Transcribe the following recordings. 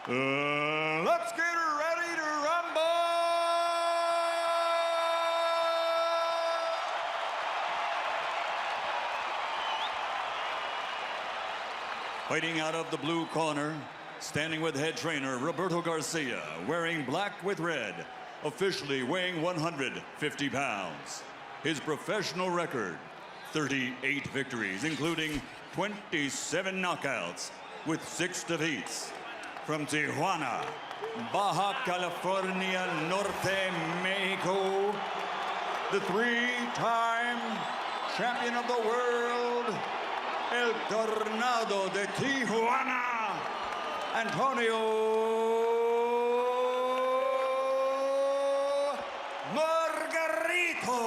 Let's get ready to rumble! Fighting out of the blue corner, standing with head trainer Roberto Garcia, wearing black with red, officially weighing 150 pounds. His professional record, 38 victories, including 27 knockouts with 6 defeats. From Tijuana, Baja California Norte, Mexico, the 3-time champion of the world, El Tornado de Tijuana, Antonio Margarito.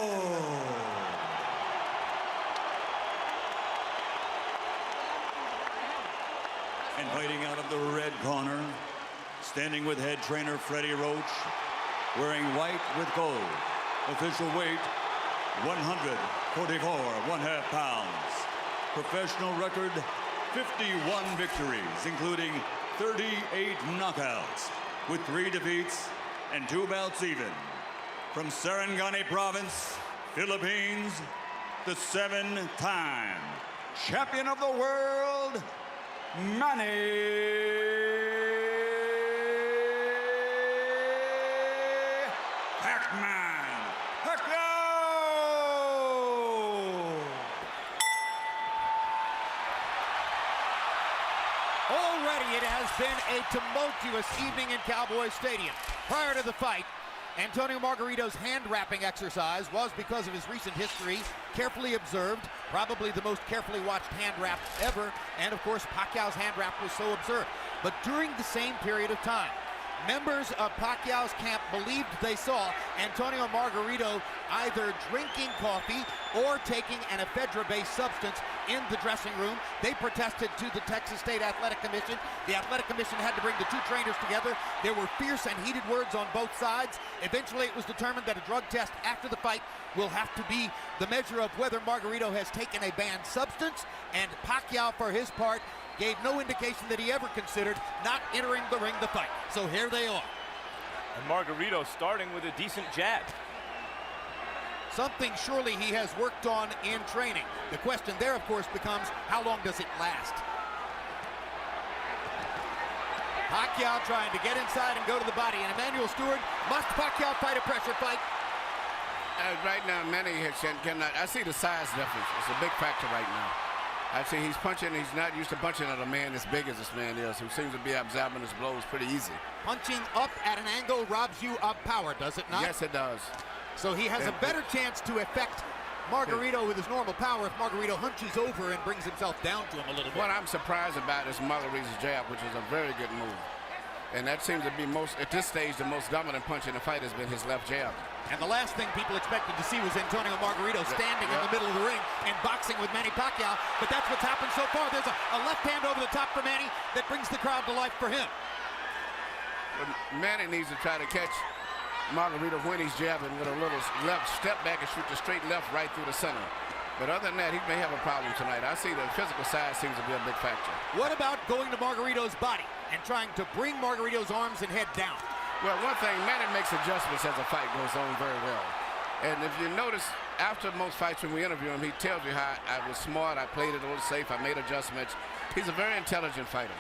And fighting out of the red corner, standing with head trainer Freddie Roach, wearing white with gold. Official weight, 144 1/2 pounds. Professional record, 51 victories, including 38 knockouts, with 3 defeats and 2 bouts even. From Sarangani Province, Philippines, the 7-time champion of the world, Manny Pacman Pacquiao! Already it has been a tumultuous evening in Cowboy Stadium. Prior to the fight, Antonio Margarito's hand-wrapping exercise was, because of his recent history, carefully observed, probably the most carefully watched hand-wrap ever, and of course Pacquiao's hand-wrap was so observed. But during the same period of time, members of Pacquiao's camp believed they saw Antonio Margarito either drinking coffee or taking an ephedra-based substance in the dressing room. They protested to the Texas State Athletic Commission. The Athletic Commission had to bring the 2 trainers together. There were fierce and heated words on both sides. Eventually, it was determined that a drug test after the fight will have to be the measure of whether Margarito has taken a banned substance, and Pacquiao, for his part, gave no indication that he ever considered not entering the ring to fight. So here they are. And Margarito starting with a decent jab. Something surely he has worked on in training. The question there, of course, becomes how long does it last? Pacquiao trying to get inside and go to the body. And Emmanuel Stewart, must Pacquiao fight a pressure fight? Right now, Manny cannot. I see the size difference. It's a big factor right now. I see he's punching. He's not used to punching at a man as big as this man is, who seems to be absorbing his blows pretty easy. Punching up at an angle robs you of power, does it not? Yes, it does. So he has a better chance to affect Margarito with his normal power if Margarito hunches over and brings himself down to him a little bit. What I'm surprised about is Margarito's jab, which is a very good move. And that seems to be at this stage, the most dominant punch in the fight has been his left jab. And the last thing people expected to see was Antonio Margarito standing in the middle of the ring and boxing with Manny Pacquiao. But that's what's happened so far. There's a left hand over the top for Manny that brings the crowd to life for him. But Manny needs to try to catch Margarito when he's jabbing with a little left step back and shoot the straight left right through the center. But other than that, he may have a problem tonight. I see the physical side seems to be a big factor. What about going to Margarito's body and trying to bring Margarito's arms and head down? Well, one thing, Manny makes adjustments as the fight goes on very well. And if you notice, after most fights when we interview him, he tells you how I was smart, I played it a little safe, I made adjustments. He's a very intelligent fighter.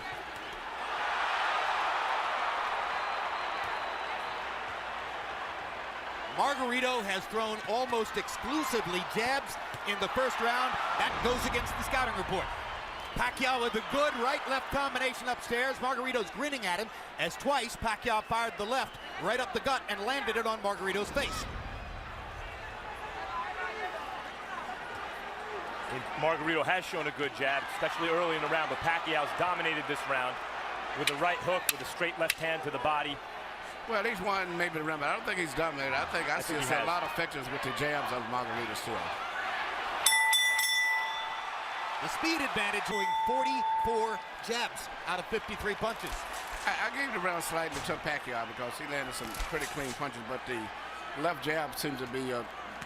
Margarito has thrown almost exclusively jabs in the first round. That goes against the scouting report. Pacquiao with a good right-left combination upstairs. Margarito's grinning at him as twice Pacquiao fired the left right up the gut and landed it on Margarito's face. Margarito has shown a good jab, especially early in the round, but Pacquiao's dominated this round with a right hook, with a straight left hand to the body. Well, he's won maybe the round, but I don't think he's dominated. I think I see a lot of effectiveness with the jabs of Margarito still. The speed advantage doing 44 jabs out of 53 punches. I gave the round slightly to Pacquiao because he landed some pretty clean punches, but the left jab seems to be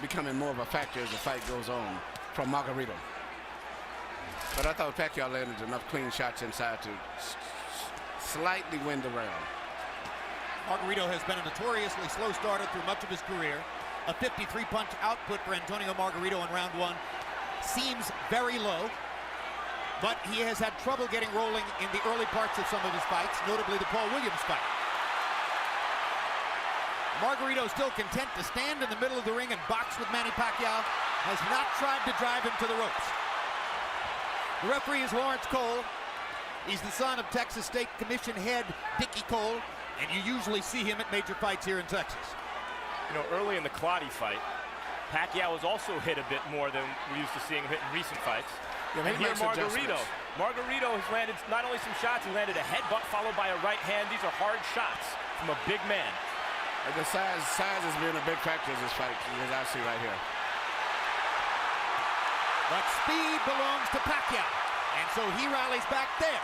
becoming more of a factor as the fight goes on from Margarito. But I thought Pacquiao landed enough clean shots inside to slightly win the round. Margarito has been a notoriously slow starter through much of his career. A 53-punch output for Antonio Margarito in round one seems very low, but he has had trouble getting rolling in the early parts of some of his fights, notably the Paul Williams fight. Margarito still content to stand in the middle of the ring and box with Manny Pacquiao, has not tried to drive him to the ropes. The referee is Lawrence Cole. He's the son of Texas State Commission head Dickie Cole, and you usually see him at major fights here in Texas. You know, early in the Clottey fight, Pacquiao was also hit a bit more than we're used to seeing him hit in recent fights. Yeah, and here Margarito has landed not only some shots, he landed a headbutt followed by a right hand. These are hard shots from a big man. The size has been a big factor in this fight, as I see right here. But speed belongs to Pacquiao, and so he rallies back there.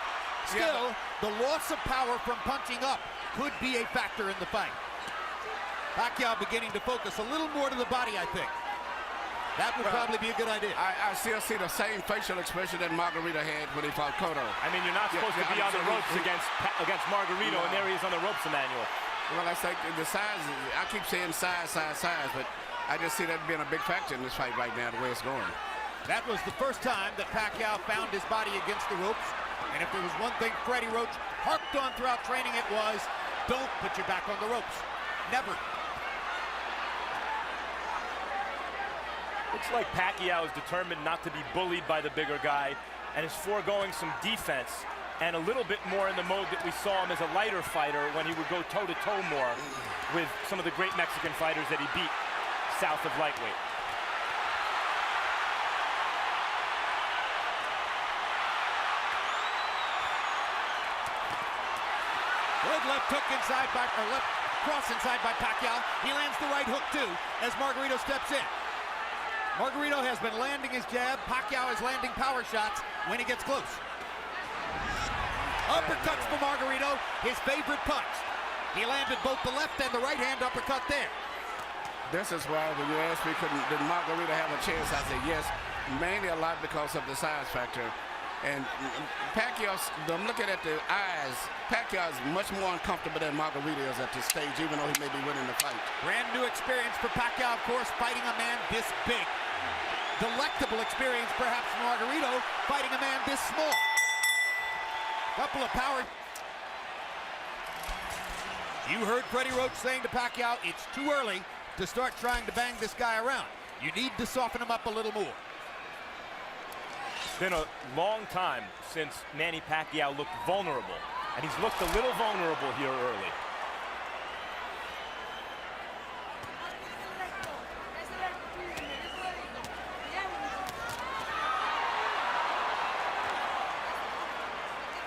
Still, the loss of power from punching up could be a factor in the fight. Pacquiao beginning to focus a little more to the body, I think. That would probably be a good idea. I still see the same facial expression that Margarito had when he fought Cotto. I mean, you're not supposed to be on the ropes against Margarito, and there he is on the ropes, Emmanuel. Well, I think the size, I keep saying size, but I just see that being a big factor in this fight right now, the way it's going. That was the first time that Pacquiao found his body against the ropes. And if there was one thing Freddie Roach harped on throughout training, it was, don't put your back on the ropes. Never. Looks like Pacquiao is determined not to be bullied by the bigger guy and is foregoing some defense and a little bit more in the mode that we saw him as a lighter fighter when he would go toe-to-toe more with some of the great Mexican fighters that he beat south of lightweight. Good left hook inside by, or left cross inside by Pacquiao. He lands the right hook too as Margarito steps in. Margarito has been landing his jab. Pacquiao is landing power shots when he gets close. Uppercuts for Margarito, his favorite punch. He landed both the left and the right hand uppercut there. This is why when you asked me, did Margarito have a chance, I said yes, mainly a lot because of the size factor. And Pacquiao, I'm looking at the eyes, Pacquiao is much more uncomfortable than Margarito is at this stage, even though he may be winning the fight. Brand new experience for Pacquiao, of course, fighting a man this big. Delectable experience, perhaps, for Margarito, fighting a man this small. Couple of power. You heard Freddie Roach saying to Pacquiao, it's too early to start trying to bang this guy around. You need to soften him up a little more. It's been a long time since Manny Pacquiao looked vulnerable, and he's looked a little vulnerable here early.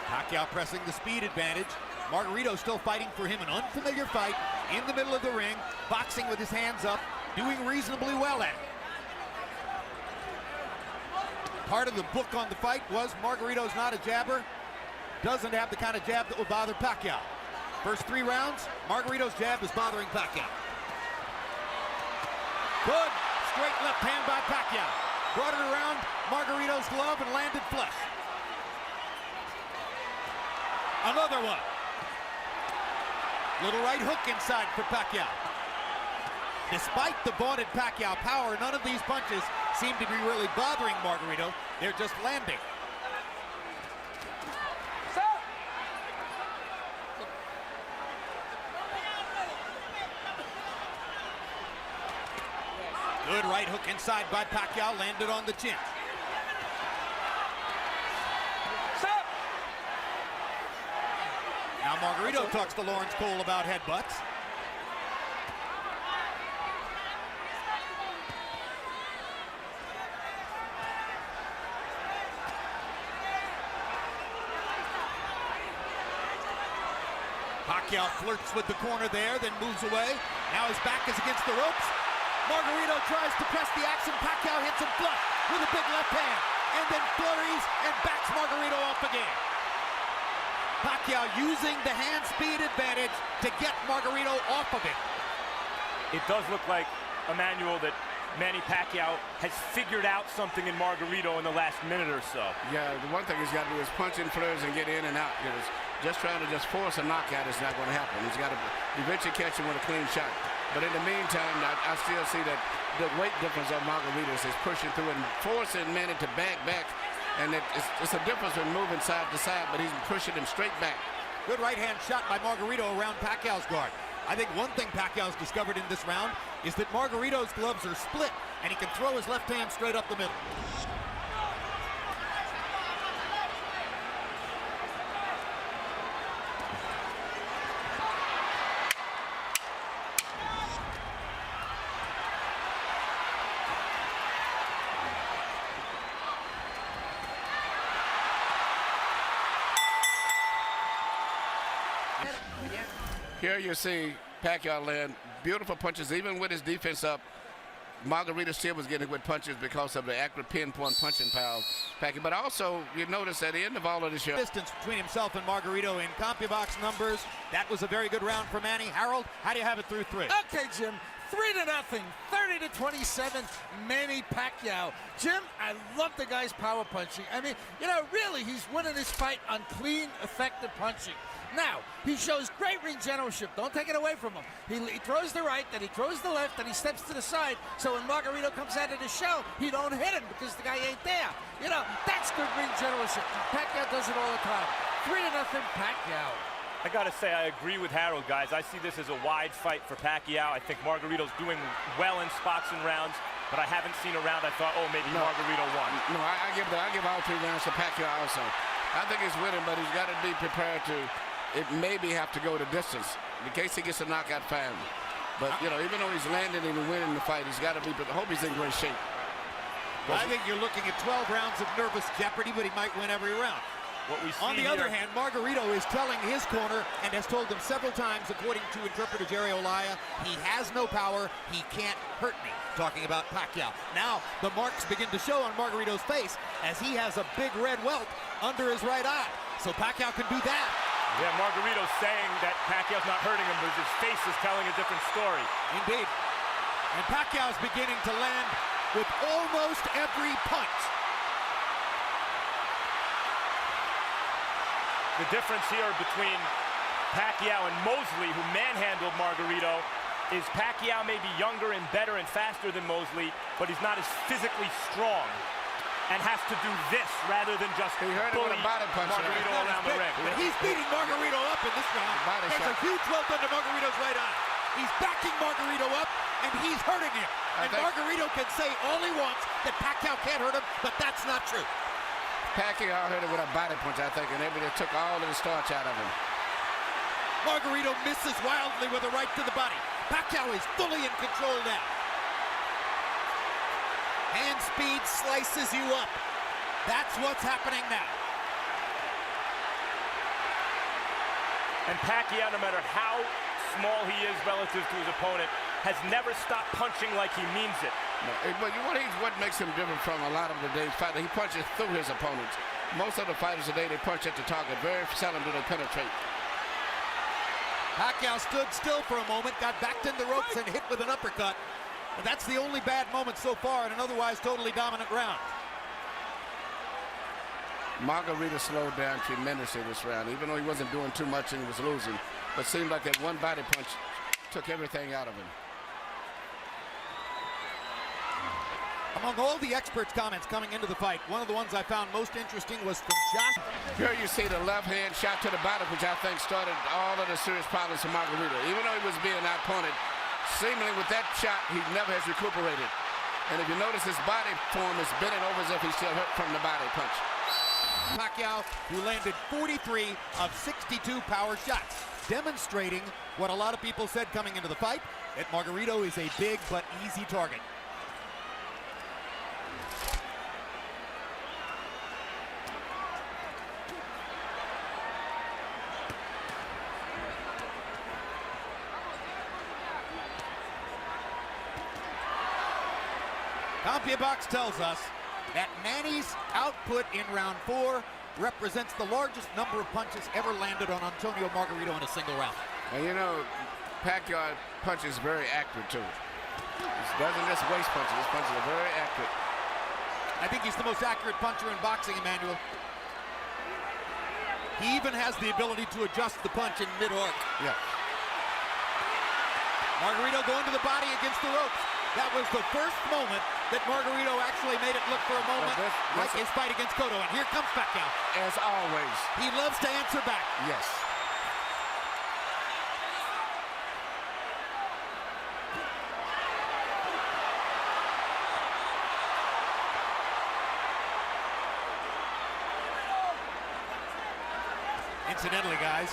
Pacquiao pressing the speed advantage. Margarito still fighting for him, an unfamiliar fight in the middle of the ring, boxing with his hands up, doing reasonably well at it. Part of the book on the fight was Margarito's not a jabber, doesn't have the kind of jab that will bother Pacquiao. First 3 rounds, Margarito's jab is bothering Pacquiao. Good straight left hand by Pacquiao. Brought it around Margarito's glove and landed flush. Another one. Little right hook inside for Pacquiao. Despite the vaunted Pacquiao power, none of these punches seem to be really bothering Margarito. They're just landing. Good right hook inside by Pacquiao, landed on the chin. Now Margarito talks to Lawrence Cole about headbutts. Pacquiao flirts with the corner there, then moves away. Now his back is against the ropes. Margarito tries to press the action. Pacquiao hits him flush with a big left hand, and then flurries and backs Margarito off again. Pacquiao using the hand speed advantage to get Margarito off of it. It does look like, Emmanuel, that Manny Pacquiao has figured out something in Margarito in the last minute or so. Yeah, the one thing he's got to do is punch in flurries and get in and out. just trying to just force a knockout is not going to happen. He's got to eventually catch him with a clean shot. But in the meantime, I still see that the weight difference of Margarito is pushing through and forcing Manny to back. And it's a difference in moving side to side, but he's pushing him straight back. Good right-hand shot by Margarito around Pacquiao's guard. I think one thing Pacquiao's discovered in this round is that Margarito's gloves are split, and he can throw his left hand straight up the middle. Here you see Pacquiao land beautiful punches, even with his defense up. Margarito still was getting good punches because of the accurate pinpoint punching power of Pacquiao. But also, you notice at the end of all of this, Distance between himself and Margarito in CompuBox numbers. That was a very good round for Manny. Harold, how do you have it through 3? Okay, Jim. 3-0, 30-27, Manny Pacquiao. Jim, I love the guy's power punching. I mean, you know, really, he's winning this fight on clean, effective punching. Now, he shows great ring generalship. Don't take it away from him. He throws the right, then he throws the left, then he steps to the side. So when Margarito comes out of the shell, he don't hit him because the guy ain't there. You know, that's good ring generalship. Pacquiao does it all the time. 3-0, Pacquiao. I got to say, I agree with Harold, guys. I see this as a wide fight for Pacquiao. I think Margarito's doing well in spots and rounds, but I haven't seen a round I thought, oh, maybe Margarito won. No, I give all 3 rounds to Pacquiao also. I think he's winning, but he's got to be prepared to maybe have to go the distance in case he gets a knockout fine. But, you know, even though he's landing and winning the fight, he's got to be, but I hope he's in great shape. I think you're looking at 12 rounds of nervous jeopardy, but he might win every round. What we see On the other hand, Margarito is telling his corner and has told them several times, according to interpreter Jerry Olaya, he has no power, he can't hurt me, talking about Pacquiao. Now, the marks begin to show on Margarito's face as he has a big red welt under his right eye. So Pacquiao can do that. Yeah, Margarito's saying that Pacquiao's not hurting him, but his face is telling a different story. Indeed. And Pacquiao's beginning to land with almost every punch. The difference here between Pacquiao and Mosley, who manhandled Margarito, is Pacquiao may be younger and better and faster than Mosley, but he's not as physically strong and has to do this rather than just bully Margarito around the ring. But he's beating Margarito up in this round. There's a huge welt under Margarito's right eye. He's backing Margarito up, and he's hurting him. And Margarito can say all he wants that Pacquiao can't hurt him, but that's not true. Pacquiao hit him with a body punch, I think, and everybody took all of the starch out of him. Margarito misses wildly with a right to the body. Pacquiao is fully in control now. Hand speed slices you up. That's what's happening now. And Pacquiao, no matter how small he is relative to his opponent, has never stopped punching like he means it. No, but what makes him different from a lot of today's fighters, he punches through his opponents. Most of the fighters today, they punch at the target. Very seldom do they penetrate. Pacquiao stood still for a moment, got backed in the ropes and hit with an uppercut. But that's the only bad moment so far in an otherwise totally dominant round. Margarito slowed down tremendously this round, even though he wasn't doing too much and he was losing. But it seemed like that one body punch took everything out of him. Among all the experts' comments coming into the fight, one of the ones I found most interesting was from Josh. Here you see the left hand shot to the body, which I think started all of the serious problems for Margarito. Even though he was being outpunted, seemingly with that shot, he never has recuperated. And if you notice, his body form is bending over as if he's still hurt from the body punch. Pacquiao, who landed 43 of 62 power shots, demonstrating what a lot of people said coming into the fight, that Margarito is a big but easy target. CompuBox tells us that Manny's output in round 4 represents the largest number of punches ever landed on Antonio Margarito in a single round. And you know, Pacquiao punches very accurate too. He doesn't just waste punches. His punches are very accurate. I think he's the most accurate puncher in boxing, Emmanuel. He even has the ability to adjust the punch in mid-arc. Yeah. Margarito going to the body against the ropes. That was the first moment that Margarito actually made it look for a moment like his fight against Cotto. And here comes Pacquiao. As always. He loves to answer back. Yes. Incidentally, guys,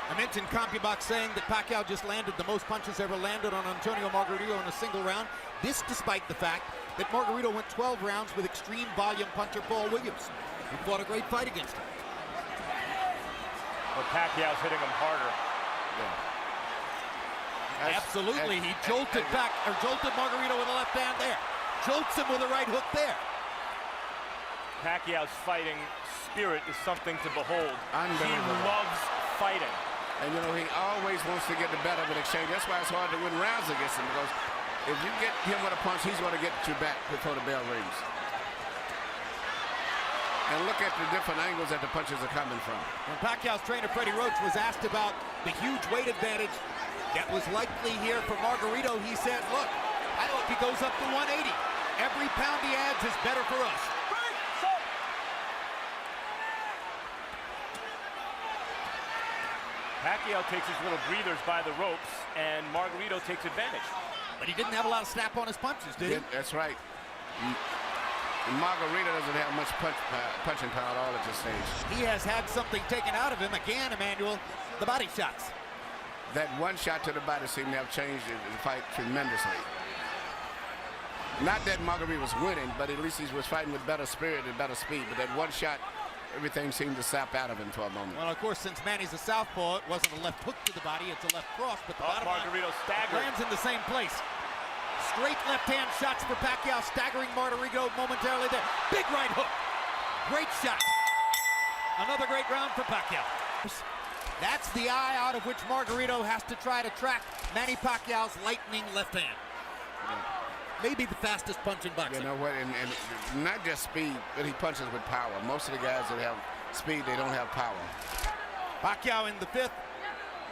I mentioned CompuBox saying that Pacquiao just landed the most punches ever landed on Antonio Margarito in a single round. This despite the fact that Margarito went 12 rounds with extreme volume puncher Paul Williams, who fought a great fight against him. But Pacquiao's hitting him harder. Yeah. Absolutely, he jolted Margarito with a left hand there. Jolts him with a right hook there. Pacquiao's fighting spirit is something to behold. He Unbelievable. loves fighting. And, you know, he always wants to get the better of an exchange. That's why it's hard to win rounds against him, because if you get him with a punch, he's going to get you back before the bell rings. And look at the different angles that the punches are coming from. When Pacquiao's trainer, Freddie Roach, was asked about the huge weight advantage that was likely here for Margarito, he said, look, I hope he goes up to 180. Every pound he adds is better for us. Pacquiao takes his little breathers by the ropes, and Margarito takes advantage. But he didn't have a lot of snap on his punches, did he? Yeah, that's right. Margarito doesn't have much punching power at all at this stage. He has had something taken out of him again, Emmanuel, the body shots. That one shot to the body seemed to have changed the fight tremendously. Not that Margarito was winning, but at least he was fighting with better spirit and better speed. But that one shot, everything seemed to sap out of him for a moment. Well, of course, since Manny's a southpaw, it wasn't a left hook to the body, it's a left cross, but the bottom Margarito staggered. lands in the same place. Straight left-hand shots for Pacquiao, staggering Margarito momentarily there. Big right hook. Great shot. Another great round for Pacquiao. That's the eye out of which Margarito has to try to track Manny Pacquiao's lightning left hand. Maybe the fastest punch in boxing. You know what, and not just speed, but he punches with power. Most of the guys that have speed, they don't have power. Pacquiao in the fifth,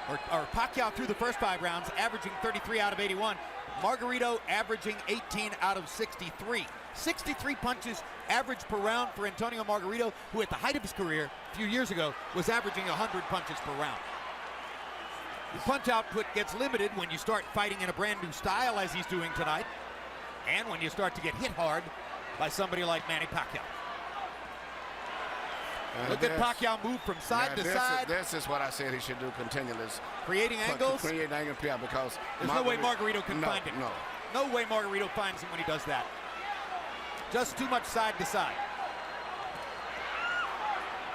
or Pacquiao through the first 5 rounds, averaging 33 out of 81. Margarito averaging 18 out of 63. 63 punches average per round for Antonio Margarito, who at the height of his career a few years ago was averaging 100 punches per round. The punch output gets limited when you start fighting in a brand new style as he's doing tonight, and when you start to get hit hard by somebody like Manny Pacquiao. Look at Pacquiao move from side to side. This is what I said he should do continually. Creating angles. Create angles, yeah, because there's no way Margarito can find him. No way Margarito finds him when he does that. Just too much side to side.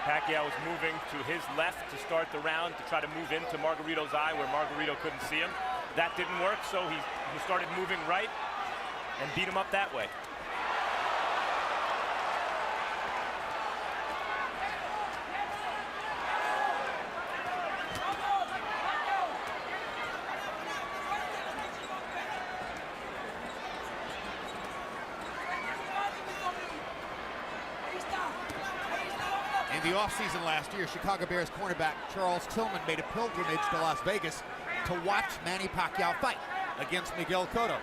Pacquiao was moving to his left to start the round to try to move into Margarito's eye where Margarito couldn't see him. That didn't work, so he started moving right and beat him up that way. In the offseason last year, Chicago Bears cornerback Charles Tillman made a pilgrimage to Las Vegas to watch Manny Pacquiao fight against Miguel Cotto.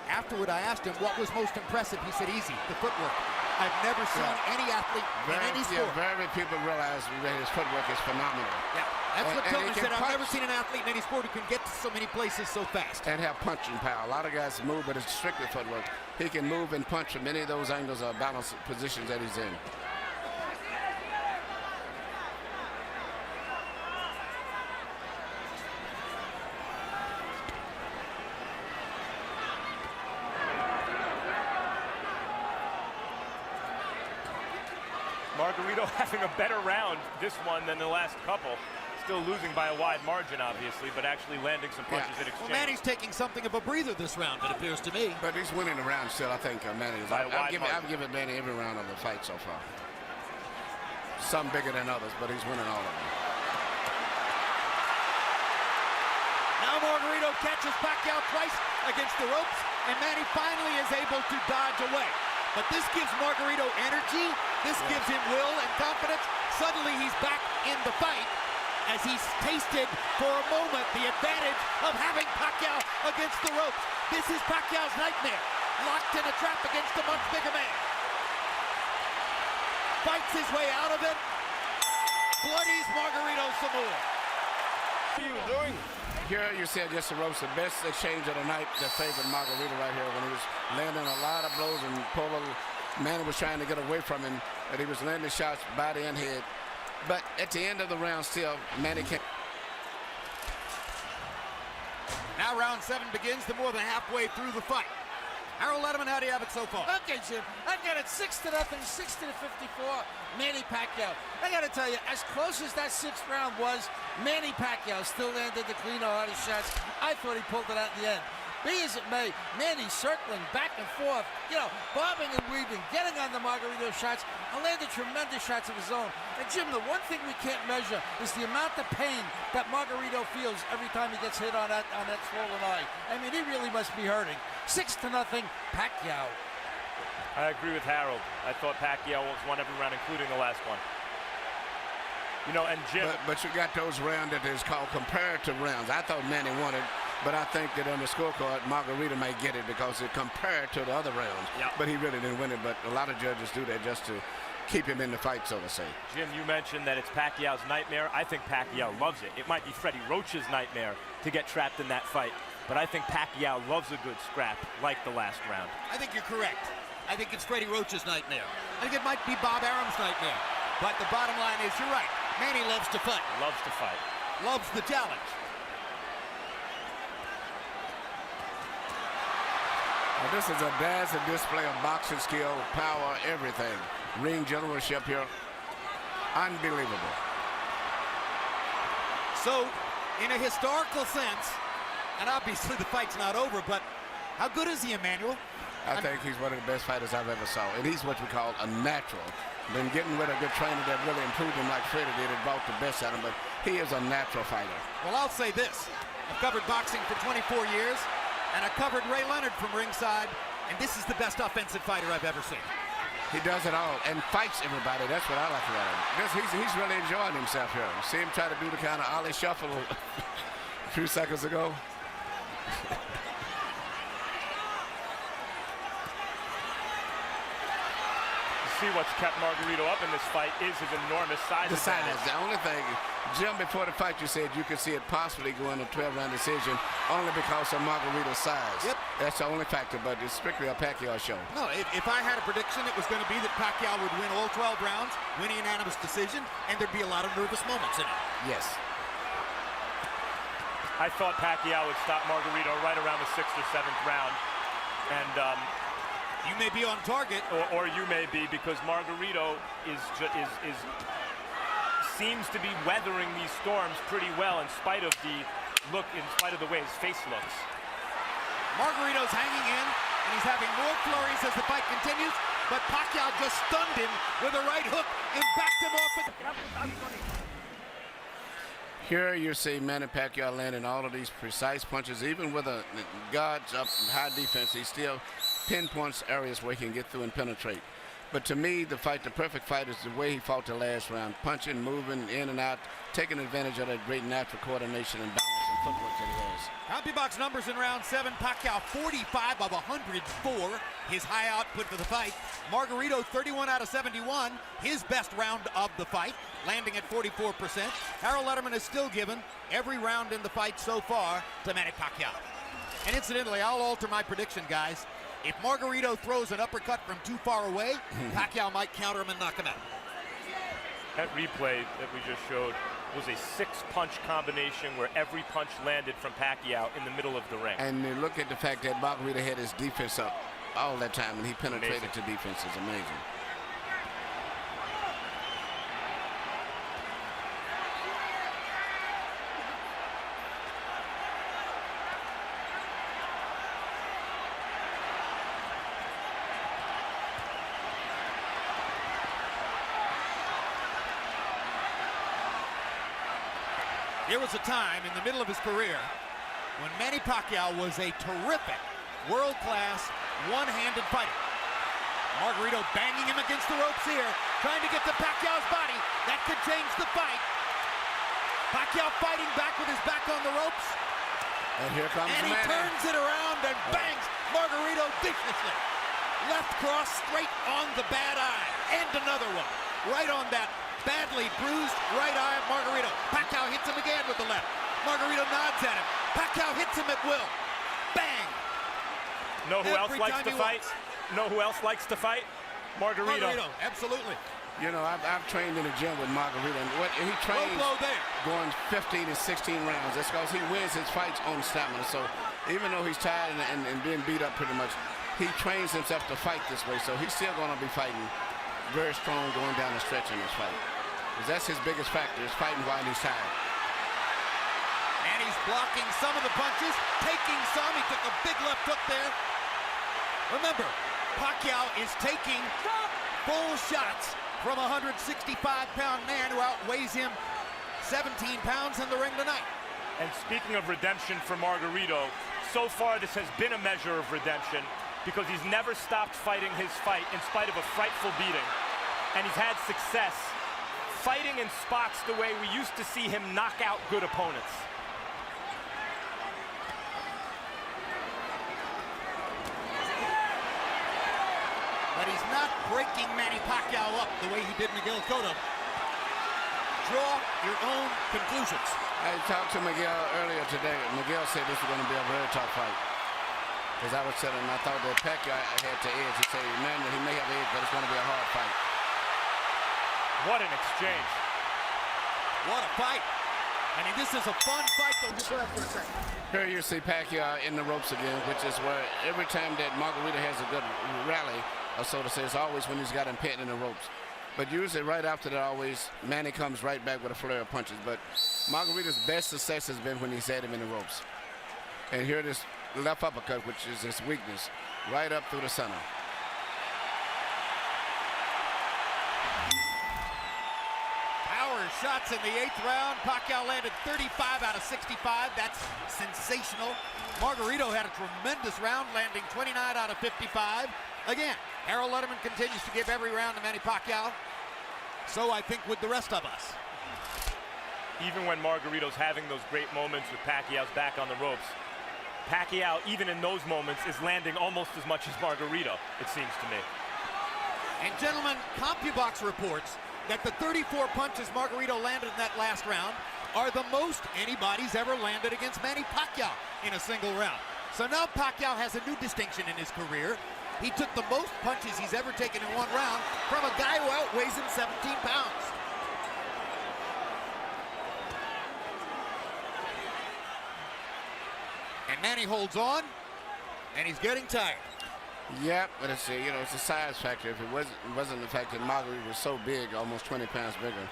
Afterward, I asked him what was most impressive. He said, easy, the footwork. I've never seen any athlete in any sport. Very people realize that his footwork is phenomenal. Yeah, that's what Tillman said. I've never seen an athlete in any sport who can get to so many places so fast. And have punching power. A lot of guys move, but it's strictly footwork. He can move and punch from any of those angles or balance positions that he's in. Margarito having a better round this one than the last couple. Still losing by a wide margin, obviously, but actually landing some punches in exchange. Well, Manny's taking something of a breather this round, it appears to me. But he's winning the round still, I think, Manny. I've given Manny every round of the fight so far. Some bigger than others, but he's winning all of them. Now Margarito catches Pacquiao twice against the ropes, and Manny finally is able to dodge away. But this gives Margarito energy, this gives him will and confidence. Suddenly he's back in the fight as he's tasted for a moment the advantage of having Pacquiao against the ropes. This is Pacquiao's nightmare, locked in a trap against a much bigger man. Fights his way out of it, bloodies Margarito some more. What are you doing? Here you see against the ropes, the best exchange of the night that favored Margarito right here when he was landing a lot of blows and Polo Manny was trying to get away from him, but he was landing shots body and head. But at the end of the round still, Manny can't. Now round 7 begins, the more than halfway through the fight. Harold Letterman, how do you have it so far? Okay, Jim, I've got it 6-0, 60-54, Manny Pacquiao. I got to tell you, as close as that 6th round was, Manny Pacquiao still landed the cleaner, hardest shots. I thought he pulled it out in the end. Be as it may, Manny circling back and forth, bobbing and weaving, getting on the Margarito shots, and landed tremendous shots of his own. And Jim, the one thing we can't measure is the amount of pain that Margarito feels every time he gets hit on that swollen eye. I mean, he really must be hurting. 6-0, Pacquiao. I agree with Harold. I thought Pacquiao won every round, including the last one. And Jim. But you got those rounds that is called comparative rounds. I thought Manny won it. But I think that on the scorecard, Margarito may get it because it compared to the other rounds. Yep. But he really didn't win it. But a lot of judges do that just to keep him in the fight, so to say. Jim, you mentioned that it's Pacquiao's nightmare. I think Pacquiao loves it. It might be Freddie Roach's nightmare to get trapped in that fight. But I think Pacquiao loves a good scrap like the last round. I think you're correct. I think it's Freddie Roach's nightmare. I think it might be Bob Arum's nightmare. But the bottom line is, you're right. Manny loves to fight. Loves to fight. Loves the challenge. Now, this is a dazzling display of boxing skill, power, everything. Ring generalship here. Unbelievable. So, in a historical sense, and obviously the fight's not over, but how good is he, Emmanuel? I think he's one of the best fighters I've ever saw. And he's what we call a natural. Been getting with a good trainer that really improved him like Freddie did and brought the best out of him, but he is a natural fighter. Well, I'll say this. I've covered boxing for 24 years, and I covered Ray Leonard from ringside, and this is the best offensive fighter I've ever seen. He does it all and fights everybody. That's what I like about him. He's really enjoying himself here. See him try to do the kind of Ollie shuffle a few seconds ago. See what's kept Margarito up in this fight is his enormous size. The size. advantage. The only thing, Jim, before the fight you said you could see it possibly going a 12-round decision only because of Margarito's size. Yep. That's the only factor, but it's strictly a Pacquiao show. No, if I had a prediction, it was going to be that Pacquiao would win all 12 rounds, win a unanimous decision, and there'd be a lot of nervous moments in it. Yes. I thought Pacquiao would stop Margarito right around the 6th or 7th round. And you may be on target. or you may be, because Margarito seems to be weathering these storms pretty well in spite of the way his face looks. Margarito's hanging in, and he's having more flurries as the fight continues, but Pacquiao just stunned him with a right hook and backed him off. Here you see Manny Pacquiao landing all of these precise punches, even with a guards up high defense. He still pinpoints areas where he can get through and penetrate. But to me, the perfect fight is the way he fought the last round, punching, moving in and out, taking advantage of that great natural coordination and balance and footwork that he has. CompuBox numbers in round 7, Pacquiao 45 of 104, his high output for the fight. Margarito 31 out of 71, his best round of the fight, landing at 44%. Harold Letterman has still given every round in the fight so far to Manny Pacquiao. And incidentally, I'll alter my prediction, guys. If Margarito throws an uppercut from too far away, Pacquiao might counter him and knock him out. That replay that we just showed was a 6-punch combination where every punch landed from Pacquiao in the middle of the ring. And you look at the fact that Margarito had his defense up all that time, and he penetrated to defense. Is amazing. There was a time in the middle of his career when Manny Pacquiao was a terrific, world-class, one-handed fighter. Margarito banging him against the ropes here. trying to get to Pacquiao's body. That could change the fight. Pacquiao fighting back with his back on the ropes. And here comes And he Manny. turns it around and bangs Margarito viciously. Left cross straight on the bad eye. And another one. Right on that badly bruised right eye of Margarito. Pacquiao hits him again with the left. Margarito nods at him. Pacquiao hits him at will. Bang! Know who else Every likes time to he fight? wants. Know who else likes to fight? Margarito. Absolutely. You know, I've trained in the gym with Margarito, and he trains blow there. going 15 and 16 rounds. That's because he wins his fights on stamina. So even though he's tired and being beat up pretty much, he trains himself to fight this way. So he's still going to be fighting very strong going down the stretch in this fight. Because that's his biggest factor, is fighting while he's tired. And he's blocking some of the punches, taking some. He took a big left hook there. Remember, Pacquiao is taking full shots from a 165-pound man who outweighs him 17 pounds in the ring tonight. And speaking of redemption for Margarito, so far this has been a measure of redemption because he's never stopped fighting his fight in spite of a frightful beating. And he's had success fighting in spots the way we used to see him knock out good opponents. But he's not breaking Manny Pacquiao up the way he did Miguel Cotto. Draw your own conclusions. I talked to Miguel earlier today. Miguel said this was going to be a very tough fight. Because I was telling him I thought that Pacquiao had to edge. He said, man, he may have edge, but it's going to be a hard fight. What an exchange. What a fight. I mean, this is a fun fight. Go ahead for a second. Here you see Pacquiao in the ropes again, which is where every time that Margarito has a good rally, or so to say, it's always when he's got him pinned in the ropes. But usually right after that, always, Manny comes right back with a flurry of punches. But Margarito's best success has been when he's had him in the ropes. And here this left uppercut, which is his weakness, right up through the center. Power shots in the 8th round. Pacquiao landed 35 out of 65. That's sensational. Margarito had a tremendous round, landing 29 out of 55. Again, Harold Letterman continues to give every round to Manny Pacquiao. So I think with the rest of us. Even when Margarito's having those great moments with Pacquiao's back on the ropes, Pacquiao, even in those moments, is landing almost as much as Margarito, it seems to me. And gentlemen, CompuBox reports that the 34 punches Margarito landed in that last round are the most anybody's ever landed against Manny Pacquiao in a single round. So now Pacquiao has a new distinction in his career. He took the most punches he's ever taken in one round from a guy who outweighs him 17 pounds. And Manny holds on, and he's getting tired. Yeah, but it's a size factor. If it wasn't the fact that Margarito was so big, almost 20 pounds bigger,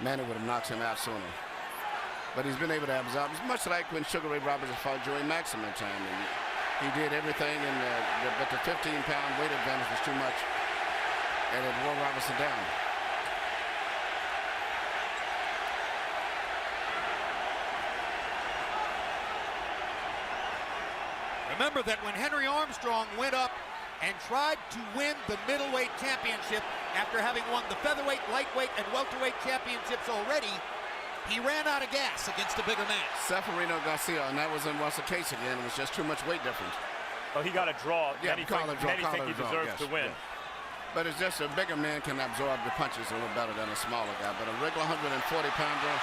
Manny would have knocked him out sooner. But he's been able to absorb. It's much like when Sugar Ray Roberts fought Joey Maxim at time. And he did everything, but the 15-pound weight advantage was too much, and it wore Robertson down. Remember that when Henry Armstrong went up and tried to win the middleweight championship after having won the featherweight, lightweight, and welterweight championships already, he ran out of gas against a bigger man. Seferino Garcia, and that was in Russell Case again. It was just too much weight difference. Oh, he got a draw. Yeah, Many think he deserves to win. Yeah. But it's just a bigger man can absorb the punches a little better than a smaller guy. But a regular 140-pounder,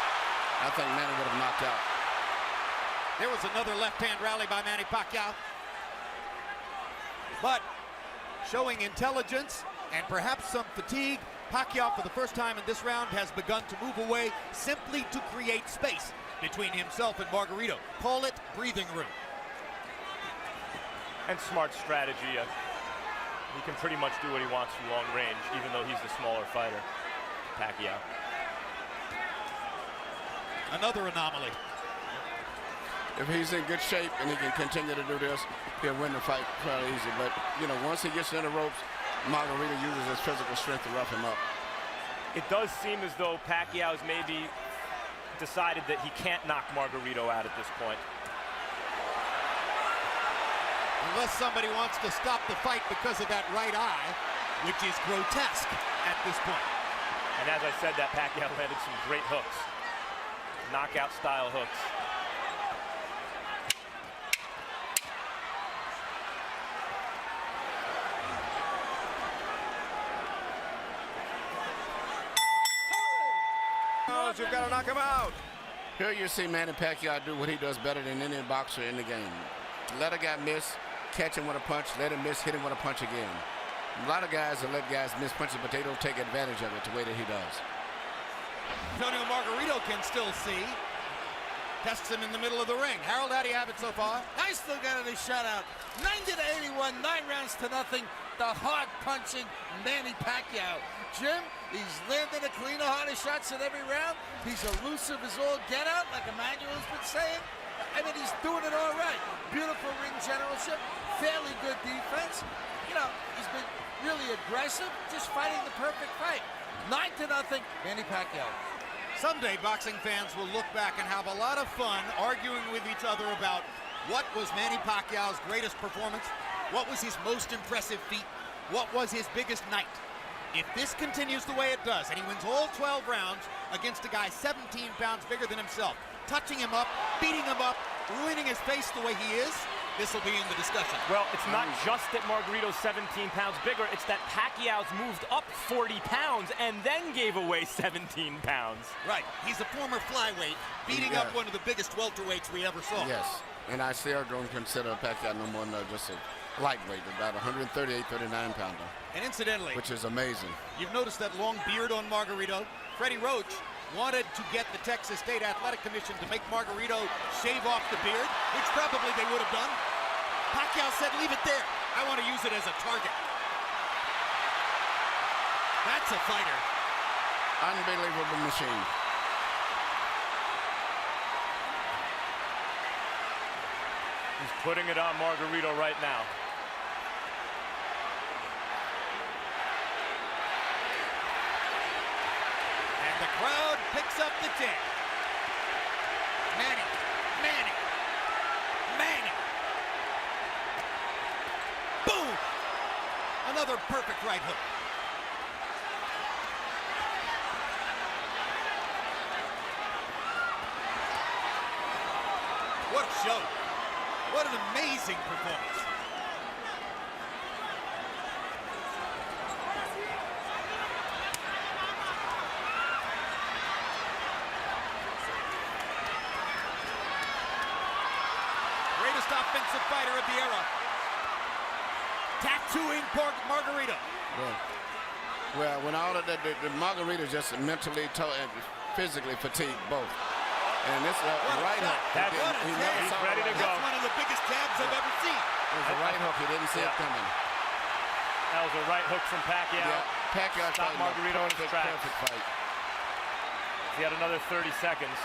I think Manny would have knocked out. There was another left-hand rally by Manny Pacquiao. But showing intelligence and perhaps some fatigue, Pacquiao for the first time in this round has begun to move away simply to create space between himself and Margarito. Call it breathing room. And smart strategy. He can pretty much do what he wants from long range, even though he's the smaller fighter, Pacquiao. Another anomaly. If he's in good shape and he can continue to do this, he'll win the fight fairly easy. But, once he gets in the ropes, Margarito uses his physical strength to rough him up. It does seem as though Pacquiao's maybe decided that he can't knock Margarito out at this point. Unless somebody wants to stop the fight because of that right eye, which is grotesque at this point. And as I said, that Pacquiao landed some great hooks. Knockout style hooks. You've got to knock him out. Here you see Manny Pacquiao do what he does better than any boxer in the game. Let a guy miss, catch him with a punch, let him miss, hit him with a punch again. A lot of guys will let guys miss punches, but they don't take advantage of it the way that he does. Antonio Margarito can still see. Tests him in the middle of the ring. Harold, how do you have it so far? I still got it a shutout. 90-81, 9 rounds to nothing. The hard-punching Manny Pacquiao. Jim, he's landing the cleaner, harder shots in every round. He's elusive as all get out, like Emmanuel's been saying. I mean, he's doing it all right. Beautiful ring generalship, fairly good defense. You know, he's been really aggressive, just fighting the perfect fight. 9-0, Manny Pacquiao. Someday, boxing fans will look back and have a lot of fun arguing with each other about what was Manny Pacquiao's greatest performance, what was his most impressive feat, what was his biggest night. If this continues the way it does, and he wins all 12 rounds against a guy 17 pounds bigger than himself, touching him up, beating him up, ruining his face the way he is, this will be in the discussion. Well, it's not just that Margarito's 17 pounds bigger, it's that Pacquiao's moved up 40 pounds and then gave away 17 pounds. Right, he's a former flyweight, beating up one of the biggest welterweights we ever saw. Yes, and I still don't consider Pacquiao no more than just a lightweight, about 138, 39-pounder. And incidentally, which is amazing. You've noticed that long beard on Margarito. Freddie Roach wanted to get the Texas State Athletic Commission to make Margarito shave off the beard, which probably they would have done. Pacquiao said, leave it there. I want to use it as a target. That's a fighter. Unbelievable machine. He's putting it on Margarito right now. And the crowd picks up the chant. Manny, Manny, Manny. Boom! Another perfect right hook. What a show. What an amazing performance. Greatest offensive fighter of the era. Tattooing Margarito. Well, when all of that, the Margarito's just mentally and physically fatigued both. And this right hook. He's ready to go. That's one of the biggest jabs I've ever seen. It was a right hook. He didn't see it coming. That was a right hook from Pacquiao. Yeah, Pacquiao stopped Margarito in his tracks. Perfect fight. He had another 30 seconds.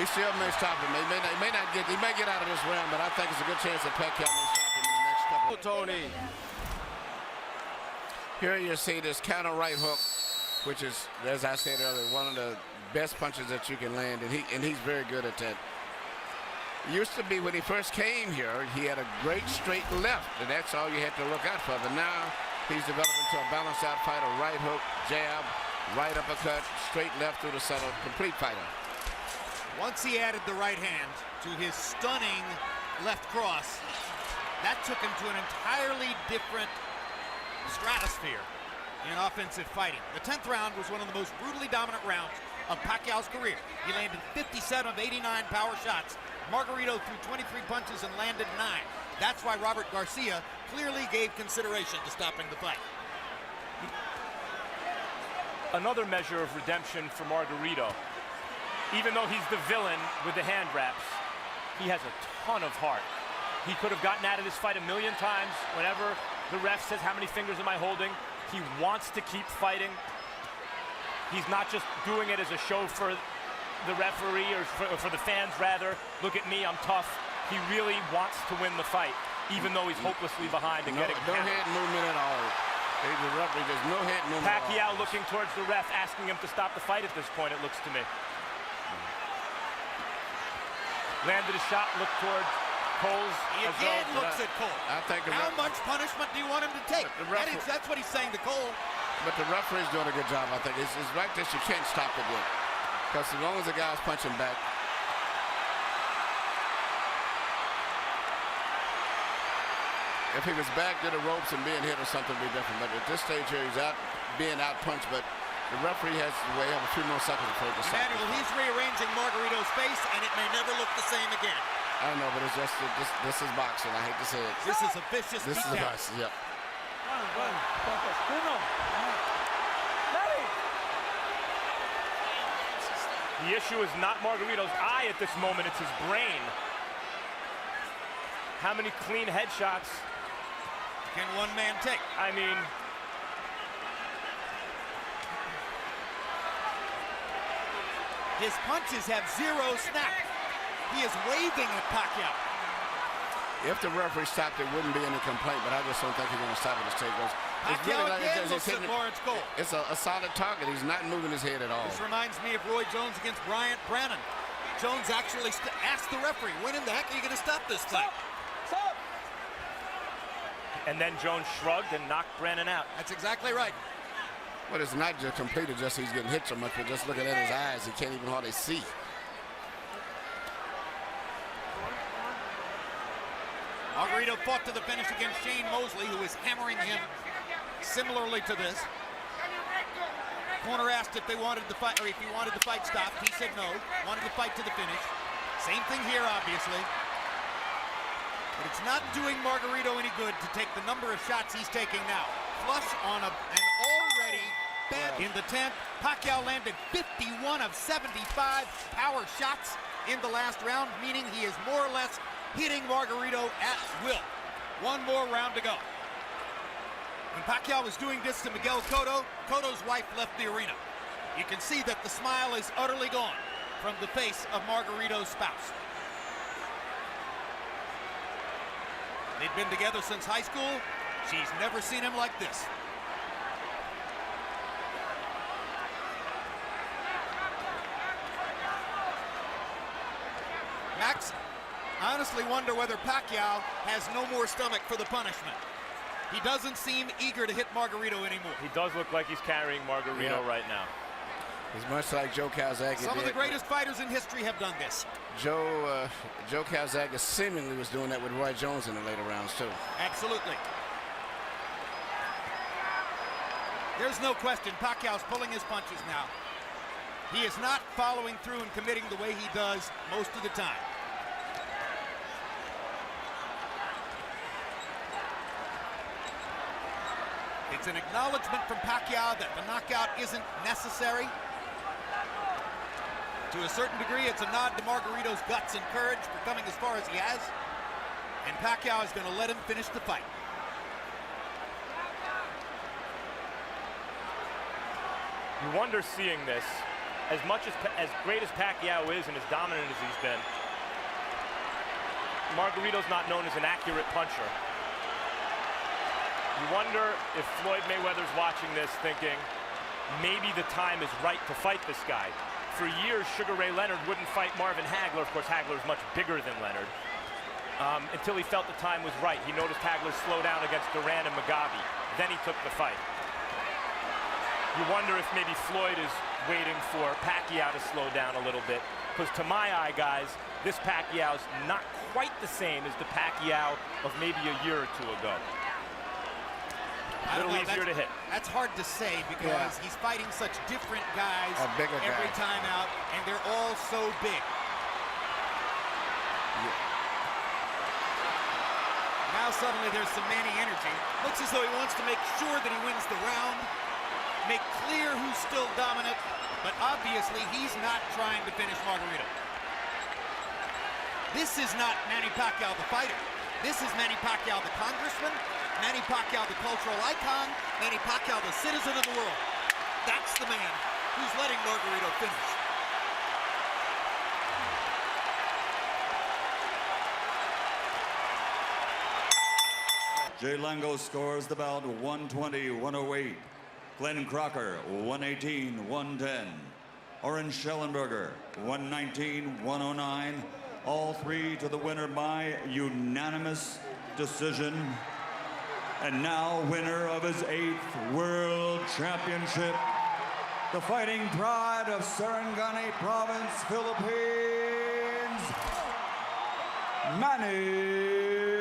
He still may stop him. He may get out of this round, but I think it's a good chance that Pacquiao may stop him in the next couple. Tony. Here you see this counter right hook, which is, as I said earlier, one of the best punches that you can land, and he's very good at that. Used to be when he first came here, he had a great straight left, and that's all you had to look out for. But now he's developed into a balanced out fighter, right hook, jab, right uppercut, straight left through the center, complete fighter. Once he added the right hand to his stunning left cross, that took him to an entirely different stratosphere in offensive fighting. The 10th round was one of the most brutally dominant rounds of Pacquiao's career. He landed 57 of 89 power shots. Margarito threw 23 punches and landed 9. That's why Robert Garcia clearly gave consideration to stopping the fight. Another measure of redemption for Margarito. Even though he's the villain with the hand wraps, he has a ton of heart. He could have gotten out of this fight a million times. Whenever the ref says, how many fingers am I holding? He wants to keep fighting. He's not just doing it as a show for the referee or for the fans, rather. Look at me, I'm tough. He really wants to win the fight, even though he's hopelessly behind and getting no head movement at all. There's no head movement. Pacquiao looking towards the ref, asking him to stop the fight at this point, it looks to me. Landed a shot, looked towards Cole's. He again looks at Cole. I think how much punishment do you want him to take? That's what he's saying to Cole. But the referee's doing a good job, I think. It's right that you can't stop it yet. Because as long as the guy's punching back. If he was back to the ropes and being hit or something, would be different. But at this stage here, he's out being out punched. But the referee has to wait a few more seconds before he can stop. Manuel, he's rearranging Margarito's face, and it may never look the same again. I know, but it's just this is boxing. I hate to say it. This is a vicious This is beatdown. boxing. Yep. The issue is not Margarito's eye at this moment, it's his brain. How many clean headshots can one man take? I mean, his punches have zero snap. He is waving at Pacquiao. If the referee stopped, there wouldn't be any complaint, but I just don't think he's going to stop it. Pacquiao again looks at Lawrence Cole. It's a solid target. He's not moving his head at all. This reminds me of Roy Jones against Bryant Brannon. Jones actually asked the referee, when in the heck are you going to stop this fight? Stop. And then Jones shrugged and knocked Brannon out. That's exactly right. Well, it's not just completed, just he's getting hit so much, but just looking at his eyes, he can't even hardly see. Margarito fought to the finish against Shane Mosley, who was hammering him similarly to this. Corner asked if they wanted the fight, or if he wanted the fight stopped. He said no, wanted the fight to the finish. Same thing here, obviously. But it's not doing Margarito any good to take the number of shots he's taking now. Flush on an already bad in the 10th. Pacquiao landed 51 of 75 power shots in the last round, meaning he is more or less hitting Margarito at will. One more round to go. When Pacquiao was doing this to Miguel Cotto, Cotto's wife left the arena. You can see that the smile is utterly gone from the face of Margarito's spouse. They've been together since high school. She's never seen him like this. Max, I honestly wonder whether Pacquiao has no more stomach for the punishment. He doesn't seem eager to hit Margarito anymore. He does look like he's carrying Margarito right now. He's much like Joe Calzaghe. Some of the greatest fighters in history have done this. Joe Calzaghe seemingly was doing that with Roy Jones in the later rounds too. Absolutely. There's no question Pacquiao's pulling his punches now. He is not following through and committing the way he does most of the time. It's an acknowledgement from Pacquiao that the knockout isn't necessary. To a certain degree, it's a nod to Margarito's guts and courage for coming as far as he has. And Pacquiao is going to let him finish the fight. You wonder seeing this, as great as Pacquiao is and as dominant as he's been, Margarito's not known as an accurate puncher. You wonder if Floyd Mayweather's watching this thinking, maybe the time is right to fight this guy. For years, Sugar Ray Leonard wouldn't fight Marvin Hagler. Of course, Hagler is much bigger than Leonard. Until he felt the time was right. He noticed Hagler slow down against Duran and Mugabe. Then he took the fight. You wonder if maybe Floyd is waiting for Pacquiao to slow down a little bit. Because to my eye, guys, this Pacquiao's not quite the same as the Pacquiao of maybe a year or two ago. A little easier to hit. That's hard to say because he's fighting such different guys every time out, and they're all so big. Now suddenly there's some Manny energy. Looks as though he wants to make sure that he wins the round, make clear who's still dominant, but obviously he's not trying to finish Margarito. This is not Manny Pacquiao the fighter. This is Manny Pacquiao the congressman, Manny Pacquiao the cultural icon, Manny Pacquiao the citizen of the world. That's the man who's letting Margarito finish. Jay Lango scores the bout 120-108. Glenn Crocker 118-110. Orange Schellenberger 119-109. All three to the winner by unanimous decision. And now winner of his 8th World Championship, the fighting pride of Sarangani Province, Philippines, Manny